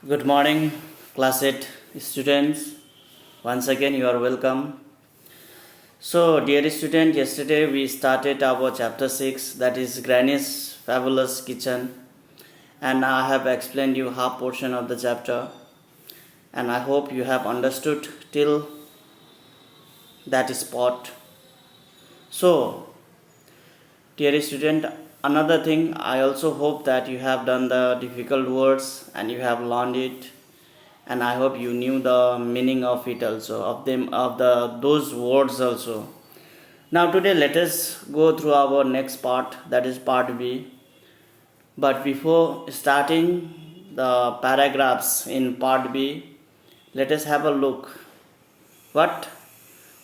Good morning, class 8 students. Once again, you are welcome. So, dear student, yesterday we started our chapter 6, that is Granny's Fabulous Kitchen, and I have explained you half portion of the chapter, and I hope you have understood till that spot. So, dear student, another thing, I also hope that you have done the difficult words and you have learned it, and I hope you knew the meaning of it also, of them, of the those words also. Now today let us go through our next part, that is part B. But before starting the paragraphs in part B, let us have a look what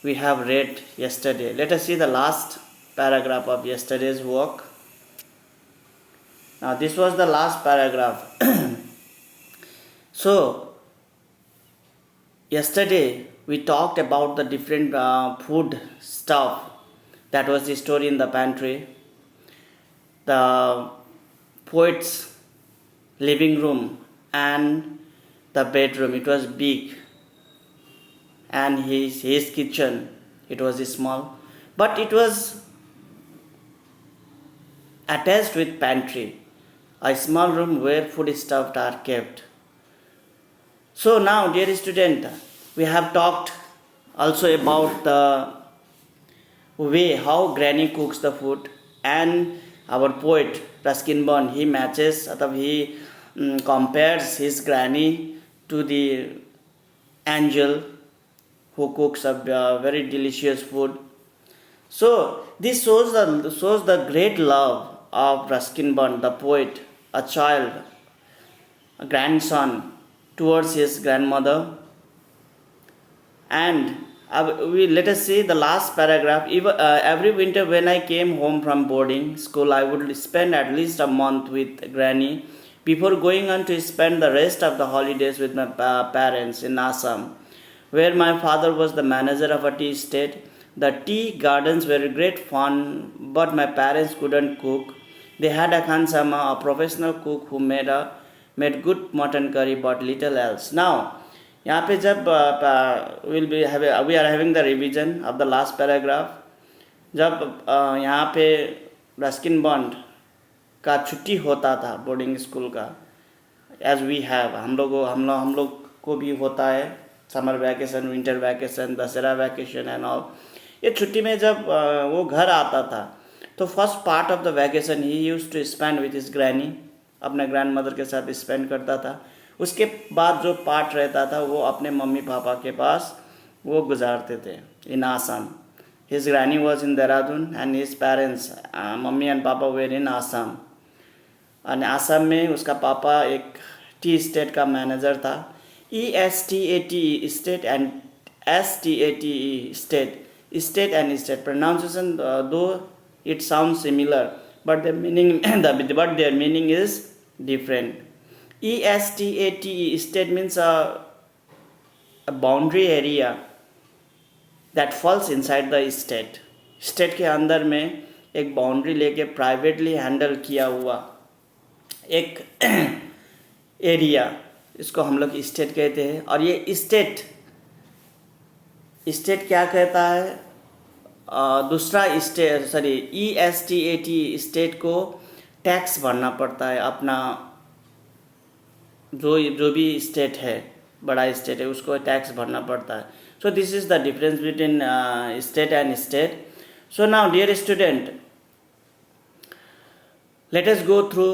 we have read yesterday. Let us see the last paragraph of yesterday's work. Now this was the last paragraph. So yesterday we talked about the different food stuff. That was the story in the pantry. The poet's living room and the bedroom, it was big, and his kitchen, it was small, but it was attached with pantry, a small room where food stuff are kept. So now, dear student, we have talked also about the way how granny cooks the food, and our poet Ruskin Bond, he matches or he compares his granny to the angel who cooks a very delicious food. So this shows the great love of Ruskin Bond, the poet, a child, a grandson, towards his grandmother. And we let us see the last paragraph. Every winter when I came home from boarding school, I would spend at least a month with granny before going on to spend the rest of the holidays with my parents in Assam, where my father was the manager of a tea estate. The tea gardens were great fun, but my parents couldn't cook. They had a Khansama, a professional cook who made good mutton curry but little else. Now यहाँ पे जब we are having the revision of the last paragraph, जब यहाँ पे Ruskin Bond का छुट्टी होता था बोर्डिंग स्कूल का, एज वी हैव हम लोग को भी होता है summer vacation, winter vacation, Dussehra vacation and all. ये छुट्टी में जब वो घर आता था तो first part of the vacation ही used to spend with his granny, अपने ग्रैंड मदर के साथ स्पेंड करता था। उसके बाद जो पार्ट रहता था वो अपने मम्मी पापा के पास वो गुजारते थे in Assam. His granny was in Dehradun and his parents, mummy and papa were in Assam. और आसाम में उसका पापा एक टी स्टेट का मैनेजर था। ESTATE estate and STATE state and state pronunciation though it sound similar but the meaning is different. ESTATE state means a boundary area that falls inside the state. State के अंदर में एक boundary लेके privately handle किया हुआ एक area, इसको हम लोग स्टेट कहते हैं। और ये स्टेट क्या कहता है, दूसरा स्टेट ESTATE स्टेट को टैक्स भरना पड़ता है अपना, जो भी स्टेट है, बड़ा स्टेट है, उसको टैक्स भरना पड़ता है। So this is the difference between state and state. So now dear student, let us go through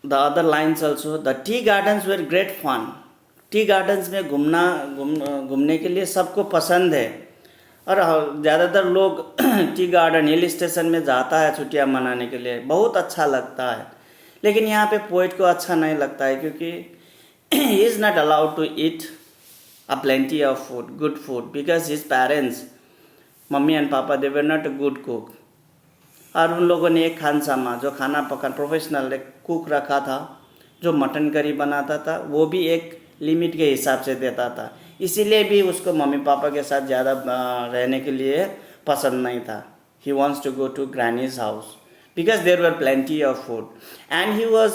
the other lines also. The tea gardens were great fun. Tea gardens में घूमने के लिए सबको पसंद है, और ज़्यादातर लोग टी गार्डन हिल स्टेशन में जाता है छुट्टियाँ मनाने के लिए, बहुत अच्छा लगता है। लेकिन यहाँ पे पोइट को अच्छा नहीं लगता है क्योंकि he is not allowed to eat a plenty of food, good food, because his parents, mummy and पापा, they were not a good cook। और उन लोगों ने एक खानसामा जो खाना पकाने प्रोफेशनल एक कुक रखा था, जो मटन करी बनाता था, वो भी एक लिमिट के हिसाब से देता था। इसीलिए भी उसको मम्मी पापा के साथ ज़्यादा रहने के लिए पसंद नहीं था। He wants to go to granny's house because there were plenty of food, and he was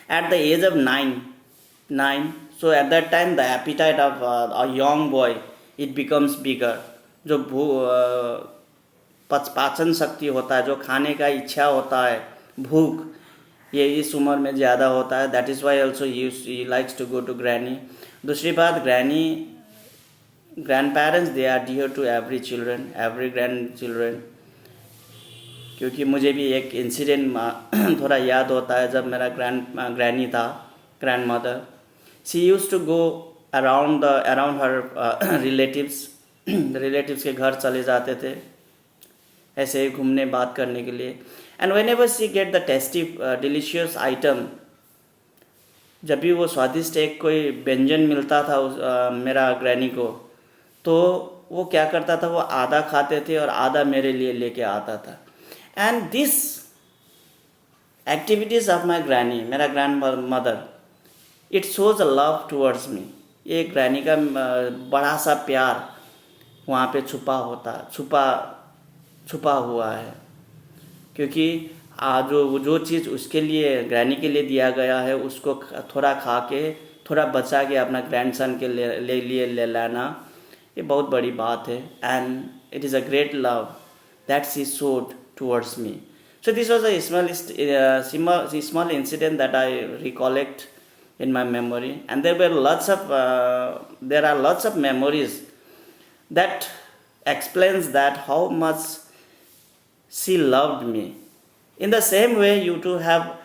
at the age of 9 9. So at that time the appetite of a young boy, it becomes bigger. जो पाचन शक्ति होता है, जो खाने का इच्छा होता है, भूख, ये इस उम्र में ज़्यादा होता है. That is why also he likes to go to granny. दूसरी बात, grandparents they are dear to every children, every grandchildren. क्योंकि मुझे भी एक इंसिडेंट थोड़ा याद होता है. जब मेरा ग्रैनी था, grandmother, she use to go around her relatives के घर चले जाते थे ऐसे ही घूमने, बात करने के लिए. And when ever see get the tasty delicious item, जब भी वो स्वादिष्ट एक कोई व्यंजन मिलता था मेरा ग्रैनी को, तो वो क्या करता था, वो आधा खाते थे और आधा मेरे लिए लेके आता था. And this activities of my granny, मेरा grand mother, it shows a love towards me. ये ग्रैनी का बड़ा सा प्यार वहाँ पे छुपा हुआ है. क्योंकि जो चीज़ उसके लिए, ग्रैनी के लिए दिया गया है, उसको थोड़ा खा के, थोड़ा बचा के अपना ग्रैंडसन के लिए ले लाना, ये बहुत बड़ी बात है. And it is a great love that she showed towards me. So this was a small incident that I recollect in my memory, and there are lots of memories that explains that how much she loved me. In the same way, you too have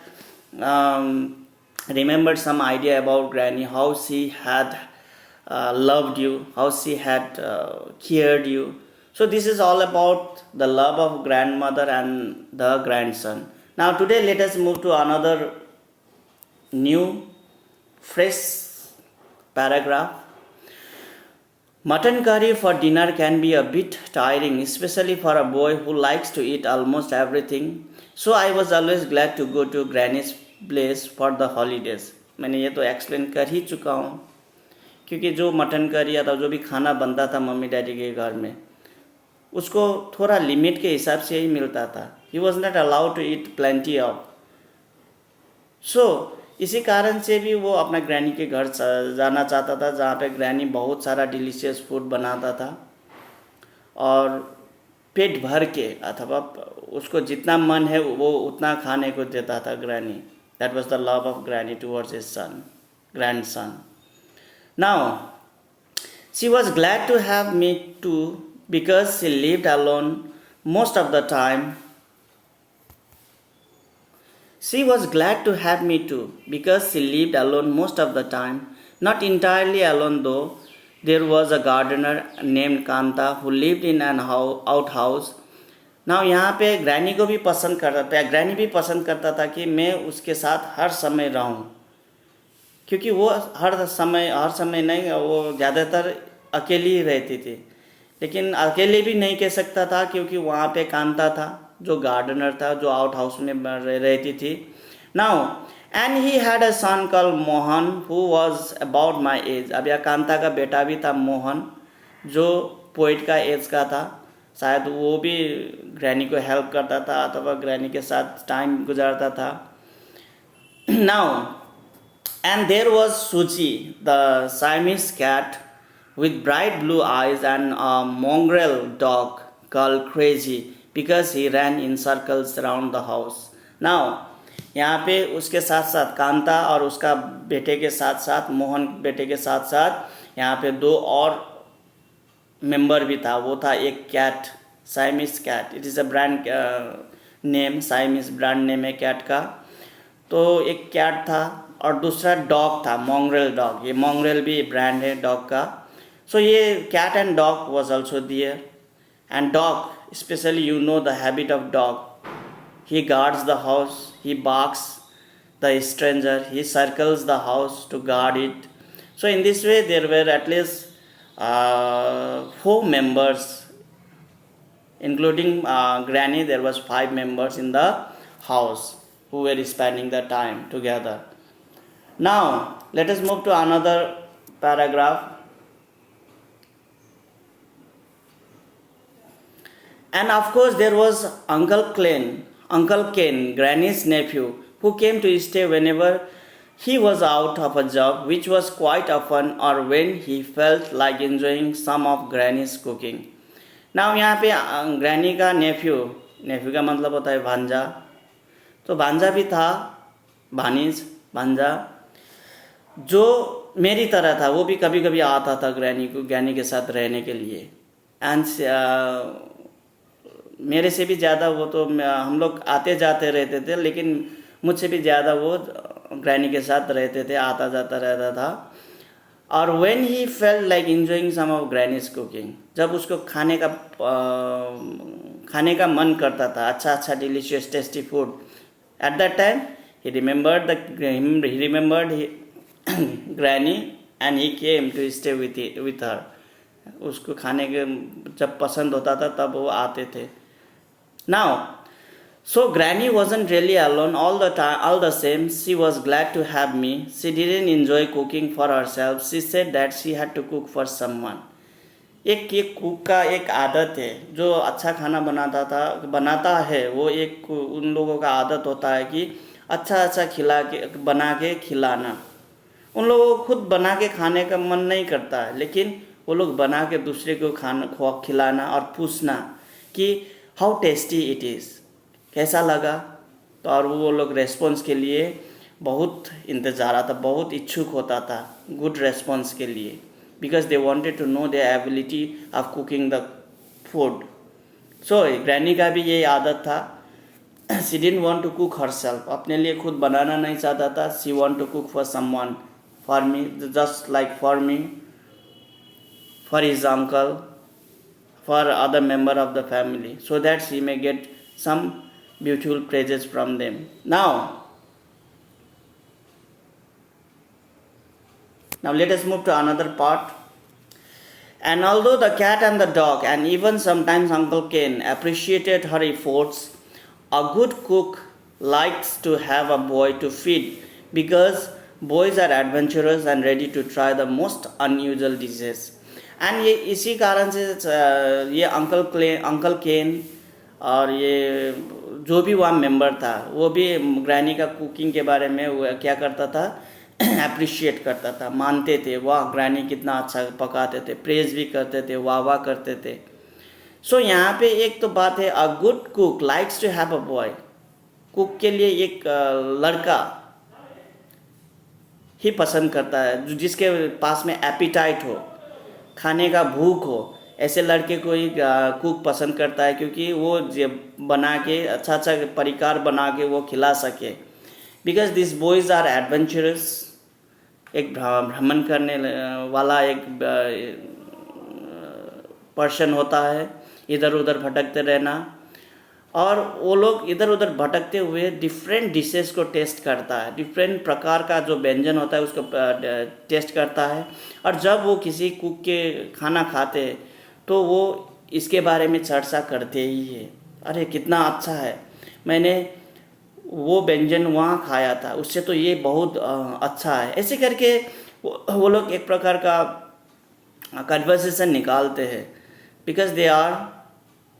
remembered some idea about Granny, how she had loved you, how she had cared you. So this is all about the love of grandmother and the grandson. Now today let us move to another new fresh paragraph. Mutton curry for dinner can be a bit tiring, especially for a boy who likes to eat almost everything. So I was always glad to go to Granny's place for the holidays. मैंने ये तो explain कर ही चुका हूँ. क्योंकि जो mutton curry या जो भी खाना बनता था मम्मी डैडी के घर में, उसको थोड़ा लिमिट के हिसाब से ही मिलता था. He was not allowed to eat plenty of. So इसी कारण से भी वो अपना ग्रैनी के घर जाना चाहता था, जहाँ पे ग्रैनी बहुत सारा डिलीशियस फूड बनाता था और पेट भर के, अथवा उसको जितना मन है वो उतना खाने को देता था granny. That was the love of granny towards his grandson. Now she was glad to have me too, because she lived alone most of the time. She was glad to have me too, because she lived alone most of the time. Not entirely alone though. There was a gardener named Kanta who lived in an outhouse. Now यहाँ पे granny को भी पसंद करता था, granny भी पसंद करता था कि मैं उसके साथ हर समय रहूं. क्योंकि वो हर समय नहीं, वो ज़्यादातर अकेली ही रहती थी. लेकिन अकेले भी नहीं कह सकता था, क्योंकि वहाँ पे कांता था जो गार्डनर था, जो आउट हाउस में रहती थी. Now and he had a son called Mohan who was about my age. अब यह कांता का बेटा भी था मोहन, जो पोइट का एज का था. शायद वो भी ग्रैनी को हेल्प करता था अथवा ग्रैनी के साथ टाइम गुजारता था. नाउ एंड देयर वाज सूची, the Siamese cat with bright blue eyes, and a mongrel dog called Crazy, because he ran in circles around the house. Now यहाँ पे उसके साथ साथ कांता और उसका बेटे के साथ साथ, मोहन बेटे के साथ साथ, यहाँ पे दो और मेंबर भी था. वो था एक cat, Siamese cat. It is a brand name, Siamese brand name है कैट का. तो एक कैट था और दूसरा डॉग था, mongrel डॉग. ये mongrel भी ब्रांड है डॉग का. So ये cat and dog was also there. And dog, especially you know the habit of dog. He guards the house, he barks the stranger, he circles the house to guard it. So in this way there were at least 4 members, including Granny. There was 5 members in the house who were spending the time together. Now let us move to another paragraph. And of course there was Uncle Ken, Granny's nephew, who came to stay whenever he was out of a job, which was quite often, or when he felt like enjoying some of Granny's cooking. Now यहाँ पे granny का नेफ्यू का मतलब होता है भांजा, तो भांजा भी था, भानीज भांजा, जो मेरी तरह था, वो भी कभी कभी आता था ग्रैनी के साथ रहने के लिए। एंड मेरे से भी ज़्यादा वो तो हम लोग आते जाते रहते थे, लेकिन मुझसे भी ज़्यादा वो ग्रैनी के साथ रहते थे, आता जाता रहता था। और when he felt like enjoying some of Granny's cooking, जब उसको खाने का मन करता था, अच्छा delicious tasty food, at that time he remembered Granny and he came to stay with her. उसको खाने के जब पसंद होता था तब वो आते थे। Now, so Granny wasn't really alone all the time. All the same, she was glad to have me. She didn't enjoy cooking for herself. She said that she had to cook for someone. एक cook का एक आदत है, जो अच्छा खाना बनाता है, वो एक उन लोगों का आदत होता है कि अच्छा बना के खिलाना। उन लोगों को खुद बना के खाने का मन नहीं करता है, लेकिन वो लोग बना के दूसरे को खिलाना और पूछना कि हाउ टेस्टी इट इज़, कैसा लगा। तो और वो लोग रेस्पॉन्स के लिए बहुत इंतज़ार आता, बहुत इच्छुक होता था गुड रेस्पॉन्स के लिए, because they wanted to know their ability of cooking the food. So granny का भी ये आदत था, she didn't want to cook herself, अपने लिए खुद बनाना नहीं चाहता था। She want to cook for someone, for me, just like for me, for his uncle, for other member of the family, so that she may get some beautiful praises from them. Now let us move to another part. And although the cat and the dog and even sometimes Uncle Ken appreciated her efforts, a good cook likes to have a boy to feed, because boys are adventurous and ready to try the most unusual dishes. And ये इसी कारण से ये uncle केन और ये जो भी वहाँ मेंबर था, वो भी ग्रैनी का कुकिंग के बारे में वो क्या करता था, अप्रिशिएट करता था, मानते थे, वाह ग्रैनी कितना अच्छा पकाते थे, प्रेज भी करते थे, वाह करते थे। सो यहाँ पे एक तो बात है, a good cook likes to have a boy, cook के लिए एक लड़का ही पसंद करता है, जिसके पास में एपिटाइट हो, खाने का भूख हो, ऐसे लड़के को ही कुक पसंद करता है, क्योंकि वो बना के अच्छा परिकार बना के वो खिला सके। Because this boys are adventurous, एक भ्रमण करने वाला एक पर्सन होता है, इधर उधर भटकते रहना, और वो लोग इधर उधर भटकते हुए डिफरेंट डिशेस को टेस्ट करता है, डिफरेंट प्रकार का जो व्यंजन होता है उसको टेस्ट करता है। और जब वो किसी कुक के खाना खाते तो वो इसके बारे में चर्चा करते ही है, अरे कितना अच्छा है, मैंने वो व्यंजन वहाँ खाया था, उससे तो ये बहुत अच्छा है। ऐसे करके वो लोग एक प्रकार का कन्वर्सेशन निकालते हैं, because they are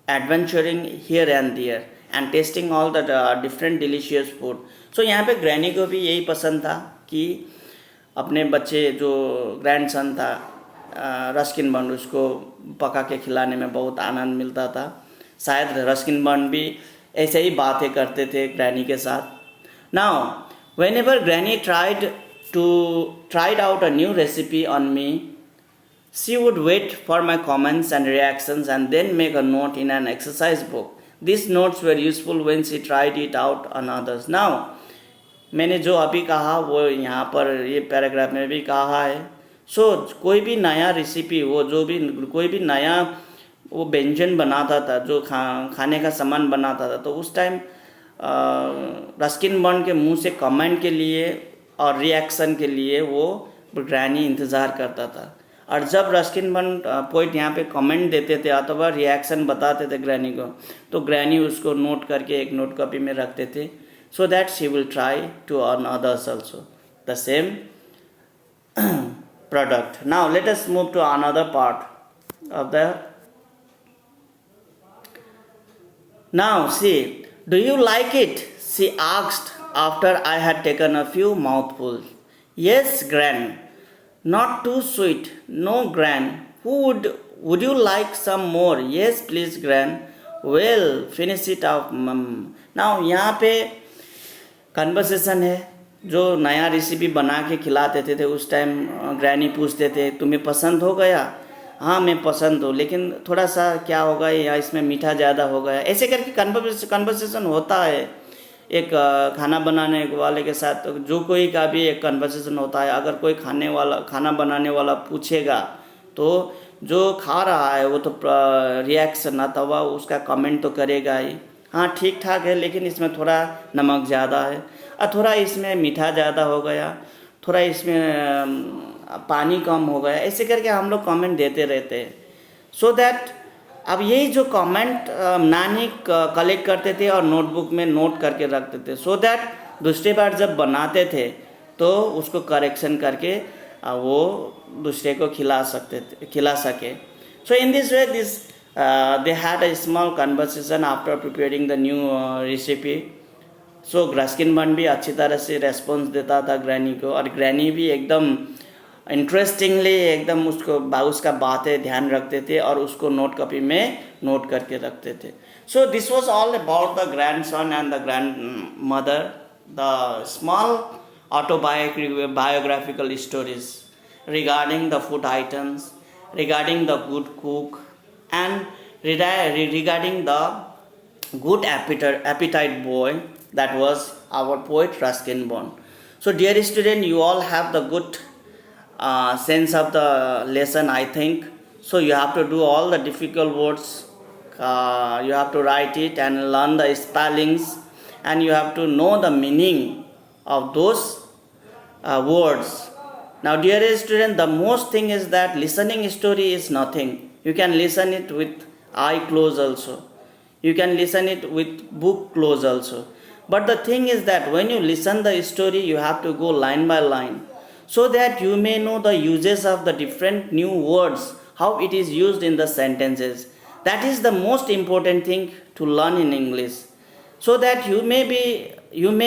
adventuring here and there and tasting all the different delicious food. So यहाँ पे ग्रैनी को भी यही पसंद था कि अपने बच्चे जो ग्रैंडसन था रस्किन बॉन्ड, उसको पका के खिलाने में बहुत आनंद मिलता था। शायद रस्किन बॉन्ड भी ऐसे ही बातें करते थे ग्रैनी के साथ। Now whenever Granny tried out a new recipe on me, she would wait for my comments and reactions and then make a note in an exercise book. These notes were useful when she tried it out on others. Now, मैंने जो अभी कहा वो यहाँ पर ये paragraph में भी कहा है। सो कोई भी नया रेसिपी, वो जो भी कोई भी नया वो व्यंजन बनाता था, जो खाने का सामान बनाता था, तो उस टाइम रस्किन बॉन्ड के मुंह से कमेंट के लिए और रिएक्शन के लिए वो ग्रैनी इंतज़ार करता था। और जब रस्किन बॉन्ड पोइट यहाँ पे कमेंट देते थे अथवा रिएक्शन बताते थे ग्रैनी को, तो ग्रैनी उसको नोट करके एक नोट कॉपी में रखते थे, so that she will try to earn others also the same product. Now let us move to another part of the. Now see, do you like it? She asked after I had taken a few mouthfuls. Yes, Gran. Not too sweet. No, Gran. Would you like some more? Yes, please, Gran. Well, finish it off, mum. Now यहाँ पे conversation है जो नया recipe बना के खिलाते थे उस टाइम ग्रैनी पूछते थे तुम्हें पसंद हो गया? हाँ मैं पसंद हूँ, लेकिन थोड़ा सा क्या होगा या इसमें मीठा ज़्यादा हो गया, ऐसे करके कन्वर्सेशन होता है एक खाना बनाने वाले के साथ। जो कोई का भी एक कन्वर्सेशन होता है। अगर कोई खाना बनाने वाला पूछेगा तो जो खा रहा है वो तो रिएक्शन आता हुआ उसका कमेंट तो करेगा ही, हाँ ठीक ठाक है लेकिन इसमें थोड़ा नमक ज़्यादा है, और थोड़ा इसमें मीठा ज़्यादा हो गया, थोड़ा इसमें पानी कम हो गया, ऐसे करके हम लोग कमेंट देते रहते हैं। सो दैट अब यही जो कमेंट नानी कलेक्ट करते थे और नोटबुक में नोट करके रखते थे, सो दैट दूसरी बार जब बनाते थे तो उसको करेक्शन करके वो दूसरे को खिला सके। So in this way this they had a small conversation after preparing the new recipe. So Ruskin Bond भी अच्छी तरह से रेस्पॉन्स देता था ग्रैनी को, और ग्रैनी भी एकदम इंटरेस्टिंगली एकदम उसका बातें ध्यान रखते थे और उसको नोट कॉपी में नोट करके रखते थे। So this was all about the grand son and the grand mother, the small autobiographical stories regarding the food items, regarding the good cook, and regarding the good appetite boy that was our poet Ruskin Bond. So dear student, you all have the good sense of the lesson, I think. So you have to do all the difficult words, you have to write it and learn the spellings, and you have to know the meaning of those words. Now dear student, the most thing is that listening story is nothing. You can listen it with eye closed also, you can listen it with book closed also, but the thing is that when you listen the story you have to go line by line, so that you may know the uses of the different new words, how it is used in the sentences. That is the most important thing to learn in English, so that you may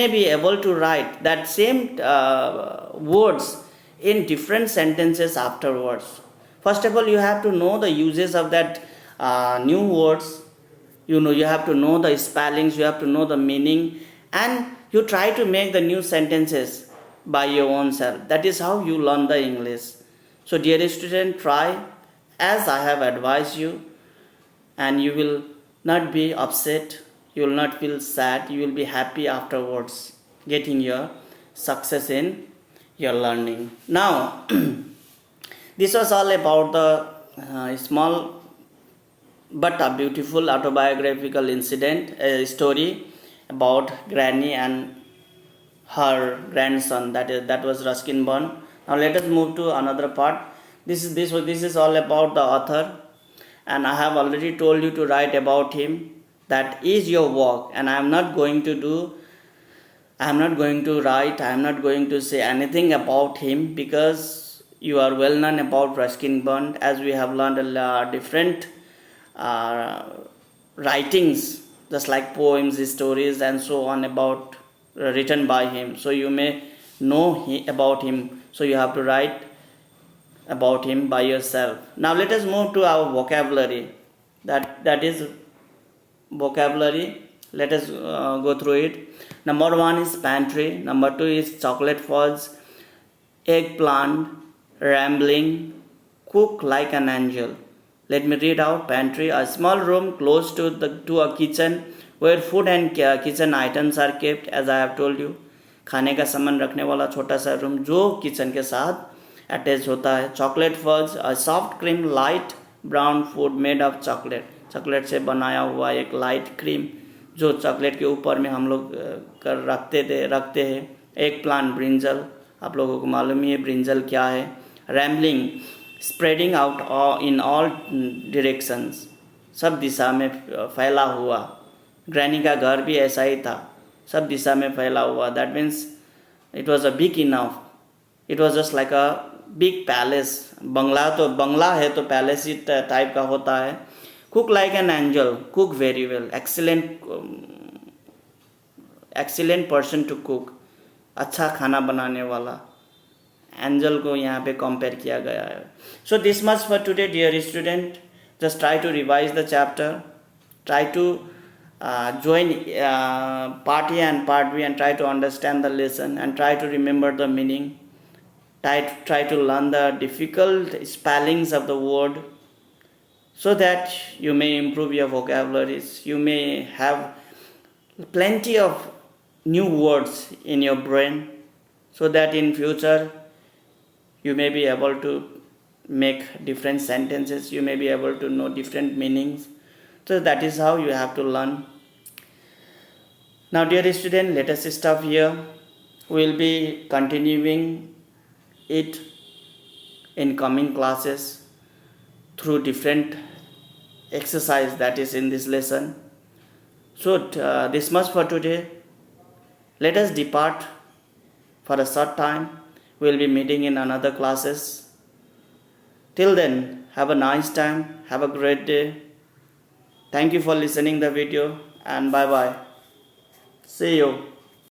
be able to write that same words in different sentences afterwards. First of all, you have to know the uses of that new words. You have to know the spellings, you have to know the meaning, and you try to make the new sentences by your own self. That is how you learn the English. So dear student, try as I have advised you, and you will not be upset, you will not feel sad, you will be happy afterwards getting your success in your learning. Now this was all about the small but a beautiful autobiographical incident, a story about Granny and her grandson, that was Ruskin Bond. Now let us move to another part. This is all about the author, and I have already told you to write about him. That is your work, and I am not going to write, I am not going to say anything about him, because you are well known about Ruskin Bond, as we have learned different writings, just like poems, stories, and so on about written by him. So you may know about him, so you have to write about him by yourself. Now let us move to our vocabulary. That is vocabulary. Let us go through it. Number 1 is pantry. Number 2 is chocolate fudge, eggplant, rambling, cook like an angel. Let me read out. Pantry: a small room close to a kitchen where food and kitchen items are kept, as I have told you. खाने का सामान रखने वाला छोटा सा room जो kitchen के साथ अटैच होता है. Chocolate fudge: a soft cream light brown food made of chocolate. Chocolate से बनाया हुआ एक लाइट क्रीम जो चॉकलेट के ऊपर में हम लोग रखते हैं. एक प्लांट: ब्रिंजल. आप लोगों को मालूम ही है ब्रिंजल क्या है. Rambling: spreading out in all directions. सब दिशा में फैला हुआ. ग्रैनी का घर भी ऐसा ही था, सब दिशा में फैला हुआ. That means it was a big enough. It was just like a big palace. बंगला है तो पैलेस ही टाइप का होता है. Cook like an angel. Cook very well. excellent person to cook, अच्छा खाना बनाने वाला एंजल को यहाँ पे कंपेयर किया गया है. So this much for today dear student. Just try to revise the chapter, try to join part A and part B and try to understand the lesson and try to remember the meaning. Try to learn the difficult spellings of the word so that you may improve your vocabularies. You may have plenty of new words in your brain so that in future you may be able to make different sentences, you may be able to know different meanings. So that is how you have to learn. Now dear student, let us stop here. We will be continuing it in coming classes through different exercise that is in this lesson. So this much for today. Let us depart for a short time. We will be meeting in another classes. Till then, have a nice time, have a great day. Thank you for listening the video and bye bye. See you.